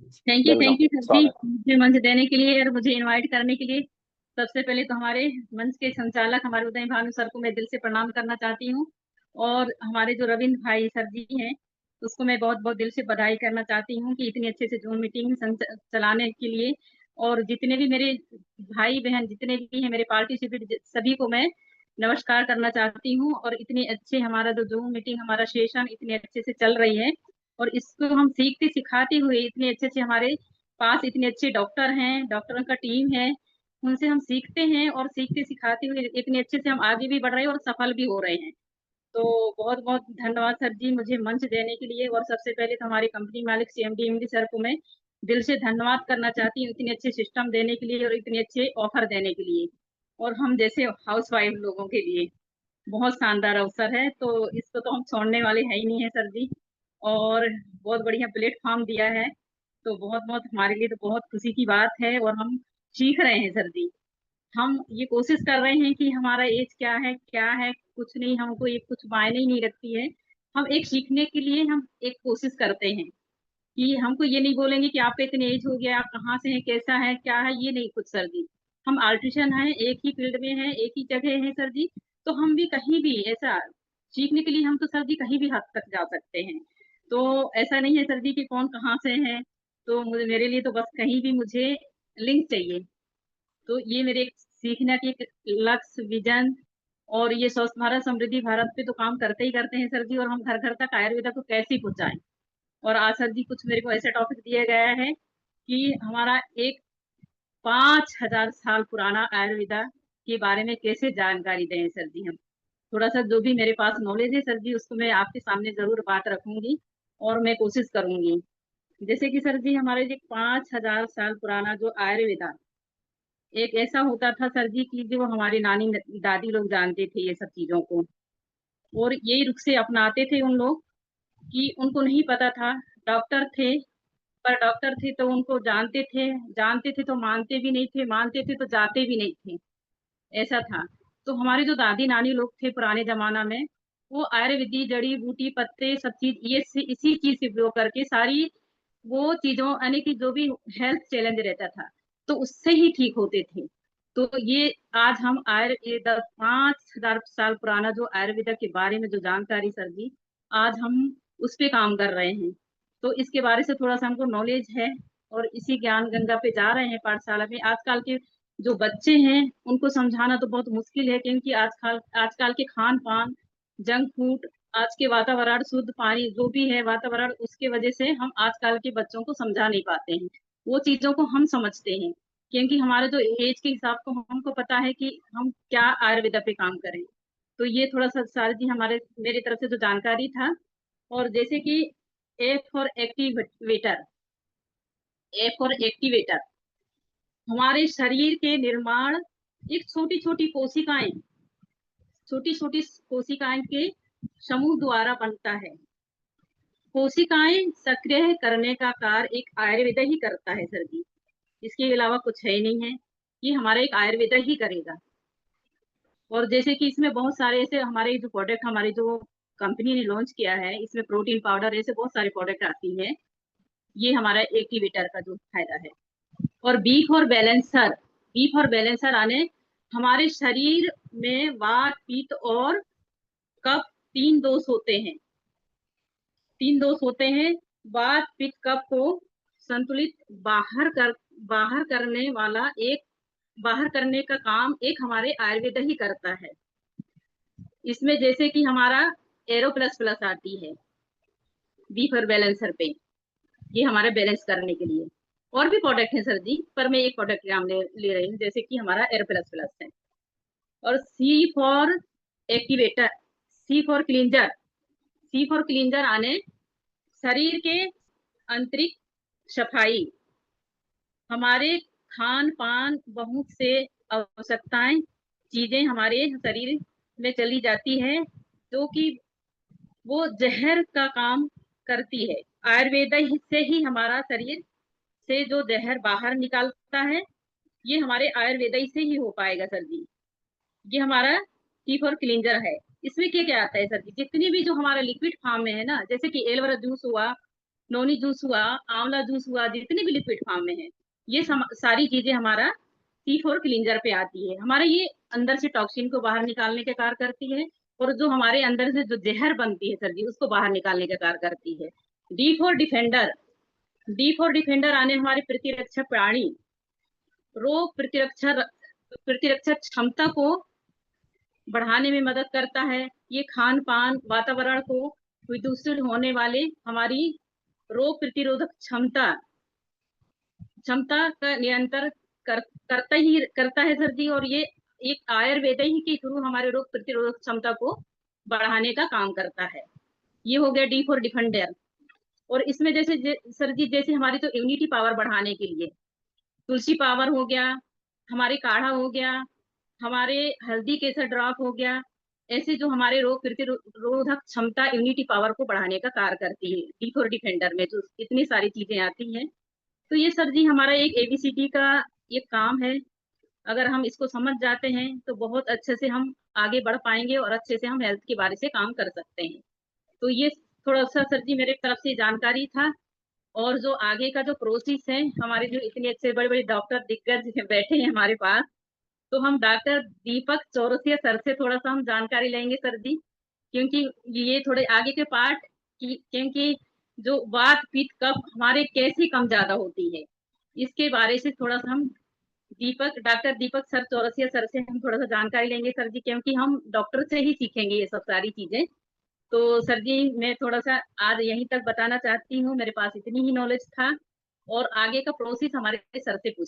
Thank welcome. You sir जी, स्वागत है। मुझे मंच देने के लिए और मुझे इनवाइट करने के लिए। सबसे पहले तो हमारे मंच के संचालक हमारे उदय भानु सर को मैं दिल से प्रणाम करना चाहती हूँ। और हमारे जो रविंद्र भाई सर जी हैं, उसको मैं बहुत बहुत दिल से बधाई करना चाहती हूँ कि इतनी अच्छे से जूम मीटिंग चलाने के लिए। और जितने भी मेरे भाई बहन जितने भी हैं मेरे पार्टिसिपेट सभी को मैं नमस्कार करना चाहती हूँ। और इतने अच्छे हमारा जो जूम मीटिंग हमारा सेशन इतने अच्छे से चल रही है। और इसको हम सीखते सिखाते हुए इतने अच्छे से हमारे पास इतने अच्छे डॉक्टर हैं, डॉक्टरों का टीम है, उनसे हम सीखते हैं और सीखते सिखाते हुए इतने अच्छे से हम आगे भी बढ़ रहे हैं और सफल भी हो रहे हैं। तो बहुत बहुत धन्यवाद सर जी मुझे मंच देने के लिए। और सबसे पहले तो हमारे कंपनी मालिक सीएमडी एमडी सर को मैं दिल से धन्यवाद करना चाहती हूँ इतने अच्छे सिस्टम देने के लिए और इतने अच्छे ऑफर देने के लिए। और हम जैसे हाउस वाइफ लोगों के लिए बहुत शानदार अवसर है, तो इसको तो हम छोड़ने वाले हैं ही नहीं है सर जी। और बहुत बढ़िया प्लेटफॉर्म दिया है, तो बहुत बहुत हमारे लिए तो बहुत खुशी की बात है। और हम सीख रहे हैं सर जी। हम ये कोशिश कर रहे हैं कि हमारा एज क्या है कुछ नहीं, हमको ये कुछ मायने ही नहीं रखती है। हम एक सीखने के लिए हम एक कोशिश करते हैं कि हमको ये नहीं बोलेंगे कि आपका इतने एज हो गया, आप कहाँ से हैं, कैसा है, क्या है, ये नहीं कुछ सर जी। हम आर्टिशियन हैं, एक ही फील्ड में हैं, एक ही जगह हैं सर जी। तो हम भी कहीं भी ऐसा सीखने के लिए हम तो सर जी कहीं भी हद तक जा सकते हैं। तो ऐसा नहीं है सर जी कि कौन कहाँ से है। तो मुझे मेरे लिए तो बस कहीं भी मुझे लिंक चाहिए। तो ये मेरे एक सीखने की एक लक्ष्य विजन। और ये स्वस्थ भारत समृद्धि भारत पे तो काम करते ही करते हैं सर जी। और हम घर घर तक आयुर्वेदा को कैसे पहुंचाएं। और आज सर जी कुछ मेरे को ऐसा टॉपिक दिया गया है कि हमारा एक 5,000 साल पुराना आयुर्वेदा के बारे में कैसे जानकारी दें सर जी। हम थोड़ा सा जो भी मेरे पास नॉलेज है सर जी उसको मैं आपके सामने जरूर बात रखूंगी और मैं कोशिश करूंगी। जैसे कि सर जी हमारे जो 5,000 साल पुराना जो आयुर्वेदा एक ऐसा होता था सर जी कि जो हमारी नानी दादी लोग जानते थे ये सब चीजों को। और यही रुख से अपनाते थे उन लोग कि उनको नहीं पता था। डॉक्टर थे, पर डॉक्टर थे तो उनको जानते थे तो मानते भी नहीं थे, मानते थे तो जाते भी नहीं थे, ऐसा था। तो हमारे जो दादी नानी लोग थे पुराने जमाना में, वो आयुर्वेदिक जड़ी बूटी पत्ते सब चीज इसी चीज से उपयोग करके सारी वो चीजों यानी कि जो भी हेल्थ चैलेंज रहता था तो उससे ही ठीक होते थे। तो ये आज हम 5,000 साल पुराना जो आयुर्वेदा के बारे में जो जानकारी सर जी आज हम उस पे काम कर रहे हैं। तो इसके बारे से थोड़ा सा हमको नॉलेज है और इसी ज्ञान गंगा पे जा रहे हैं पाठशाला में। आजकल के जो बच्चे हैं उनको समझाना तो बहुत मुश्किल है, क्योंकि आजकल आजकल के खान पान जंक फूड आज के वातावरण शुद्ध पानी जो भी है वातावरण उसके वजह से हम आजकल के बच्चों को समझा नहीं पाते हैं। वो चीजों को हम समझते हैं क्योंकि हमारे जो एज के हिसाब को हमको पता है कि हम क्या आयुर्वेदा पे काम करें। तो ये थोड़ा सा सर जी हमारे मेरी तरफ से जो जानकारी था। और जैसे कि A for activator, A for activator हमारे शरीर के निर्माण एक छोटी छोटी कोशिकाएं के समूह द्वारा बनता है। कोशिकाएं सक्रिय करने का कार्य एक आयुर्वेद ही करता है सर जी। इसके अलावा कुछ है ही नहीं है, ये हमारा एक आयुर्वेद ही करेगा। और जैसे कि इसमें बहुत सारे ऐसे हमारे जो प्रोडक्ट हमारी जो कंपनी ने लॉन्च किया है, इसमें प्रोटीन पाउडर ऐसे बहुत सारे प्रोडक्ट आती हैं। ये हमारा एक्टिवेटर का जो फायदा है। और बी फॉर बैलेंसर आने हमारे शरीर में वात पित्त और कफ तीन दोष होते हैं। वात पित्त कफ को संतुलित बाहर करने वाला एक बाहर करने का काम एक हमारे आयुर्वेद ही करता है। इसमें जैसे कि हमारा एरो प्लस प्लस आती है बी फॉर बैलेंसर पे, ये हमारा बैलेंस करने के लिए। और भी प्रोडक्ट है सर जी, पर मैं एक प्रोडक्ट का नाम ले रही हूँ जैसे कि हमारा एरो प्लस प्लस है। और activator C for cleanser C for cleanser आने शरीर के आंतरिक सफाई। हमारे खान पान बहुत से आवश्यकताएं चीजें हमारे शरीर में चली जाती है जो कि वो जहर का काम करती है। आयुर्वेद से ही हमारा शरीर से जो जहर बाहर निकालता है ये हमारे आयुर्वेद से ही हो पाएगा सर जी। ये हमारा टी फॉर क्लींजर है। इसमें क्या क्या आता है सर जी, जितनी भी जो हमारा लिक्विड फॉर्म में है ना, जैसे कि एलोवेरा जूस हुआ, नोनी जूस हुआ, आंवला जूस हुआ, जितने भी लिक्विड फॉर्म में है, ये सारी चीजें हमारा C4 क्लींजर पे आती है। हमारा ये अंदर से टॉक्सिन को बाहर निकालने का कार्य करती है, और जो हमारे अंदर से जो जहर बनती है सर जी, उसको बाहर निकालने का कार्य करती है। डी फोर डिफेंडर आने हमारे प्रतिरक्षा प्राणी रोग प्रतिरक्षा क्षमता को बढ़ाने में मदद करता है। ये खान पान वातावरण को प्रदूषित होने वाले हमारी रोग प्रतिरोधक क्षमता का नियंत्रण करता है सर जी। और ये एक आयुर्वेद ही के थ्रू हमारे रोग प्रतिरोधक क्षमता को बढ़ाने का काम करता है। ये हो गया D4 डिफेंडर। और इसमें जैसे सर जी, जैसे हमारी तो इम्यूनिटी पावर बढ़ाने के लिए तुलसी पावर हो गया, हमारे काढ़ा हो गया, हमारे हल्दी केसर ड्रॉप हो गया, ऐसे जो हमारे रोग प्रतिरोधक क्षमता इम्यूनिटी पावर को बढ़ाने का कार्य करती है। D4 डिफेंडर में जो इतनी सारी चीजें आती हैं, तो ये सर जी हमारा एक ABCD का ये काम है। अगर हम इसको समझ जाते हैं तो बहुत अच्छे से हम आगे बढ़ पाएंगे और अच्छे से हम हेल्थ के बारे से काम कर सकते हैं। तो ये थोड़ा सा सर जी मेरे तरफ से जानकारी था। और जो आगे का जो प्रोसेस है, हमारे जो इतने अच्छे बड़े बड़े डॉक्टर दिग्गज बैठे हैं हमारे पास, तो हम डॉक्टर दीपक चौरसिया सर से थोड़ा सा हम जानकारी लेंगे सर जी, क्योंकि ये थोड़े आगे के पार्ट की, क्योंकि जो वात पित्त कफ हमारे कैसे कम ज्यादा होती है, इसके बारे से थोड़ा सा हम डॉक्टर दीपक सर चौरसिया सर से हम थोड़ा सा जानकारी लेंगे सर जी, क्योंकि हम डॉक्टर से ही सीखेंगे ये सब सारी चीजें। तो सर जी मैं थोड़ा सा आज यहीं तक बताना चाहती हूँ, मेरे पास इतनी ही नॉलेज था, और आगे का प्रोसेस हमारे सर से पूछ